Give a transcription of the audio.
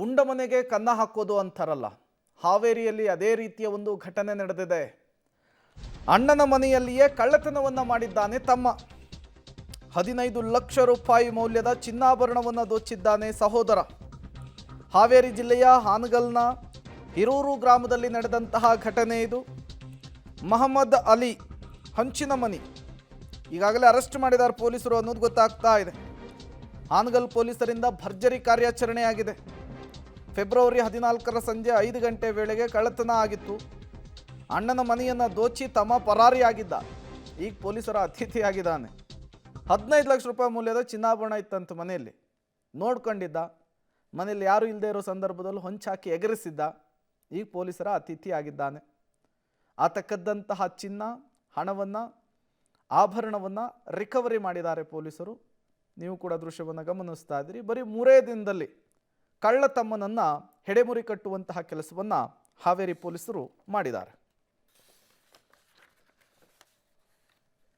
ಉಂಡ ಮನೆಗೆ ಕನ್ನ ಹಾಕೋದು ಅಂತಾರಲ್ಲ, ಹಾವೇರಿಯಲ್ಲಿ ಅದೇ ರೀತಿಯ ಒಂದು ಘಟನೆ ನಡೆದಿದೆ. ಅಣ್ಣನ ಮನೆಯಲ್ಲಿಯೇ ಕಳ್ಳತನವನ್ನು ಮಾಡಿದ್ದಾನೆ ತಮ್ಮ. 15 ಲಕ್ಷ ರೂಪಾಯಿ ಮೌಲ್ಯದ ಚಿನ್ನಾಭರಣವನ್ನು ದೋಚಿದ್ದಾನೆ ಸಹೋದರ. ಹಾವೇರಿ ಜಿಲ್ಲೆಯ ಹಾನಗಲ್ನ ಹಿರೂರು ಗ್ರಾಮದಲ್ಲಿ ನಡೆದಂತಹ ಘಟನೆ ಇದು. ಮಹಮ್ಮದ್ ಅಲಿ ಹಂಚಿನ ಮನಿ ಈಗಾಗಲೇ ಅರೆಸ್ಟ್ ಮಾಡಿದ್ದಾರೆ ಪೊಲೀಸರು ಅನ್ನೋದು ಗೊತ್ತಾಗ್ತಾ ಇದೆ. ಹಾನಗಲ್ ಪೊಲೀಸರಿಂದ ಭರ್ಜರಿ ಕಾರ್ಯಾಚರಣೆ ಆಗಿದೆ. ಫೆಬ್ರವರಿ 14ರ ಸಂಜೆ 5 ಗಂಟೆ ವೇಳೆಗೆ ಕಳ್ಳತನ ಆಗಿತ್ತು. ಅಣ್ಣನ ಮನೆಯನ್ನು ದೋಚಿ ತಮ್ಮ ಪರಾರಿಯಾಗಿದ್ದ. ಈಗ ಪೊಲೀಸರ ಅತಿಥಿಯಾಗಿದ್ದಾನೆ. 15 ಲಕ್ಷ ರೂಪಾಯಿ ಮೌಲ್ಯದ ಚಿನ್ನಾಭರಣ ಇತ್ತಂತ ಮನೆಯಲ್ಲಿ. ನೋಡ್ಕೊಂಡಿದ್ದ. ಮನೆಯಲ್ಲಿ ಯಾರು ಇಲ್ಲದೆ ಇರೋ ಸಂದರ್ಭದಲ್ಲಿ ಹೊಂಚಾಕಿ ಎಗರಿಸಿದ್ದ. ಈಗ ಪೊಲೀಸರ ಅತಿಥಿ ಆಗಿದ್ದಾನೆ. ಆತ ಕದ್ದಂತಹ ಚಿನ್ನ, ಹಣವನ್ನು, ಆಭರಣವನ್ನು ರಿಕವರಿ ಮಾಡಿದ್ದಾರೆ ಪೊಲೀಸರು. ನೀವು ಕೂಡ ದೃಶ್ಯವನ್ನು ಗಮನಿಸ್ತಾ ಇದ್ದೀರಿ. ಬರೀ 3 ದಿನದಲ್ಲಿ ಕಳ್ಳ ತಮ್ಮನನ್ನು ಹೆಡೆಮುರಿ ಕಟ್ಟುವಂತಹ ಕೆಲಸವನ್ನು ಹಾವೇರಿ ಪೊಲೀಸರು ಮಾಡಿದ್ದಾರೆ.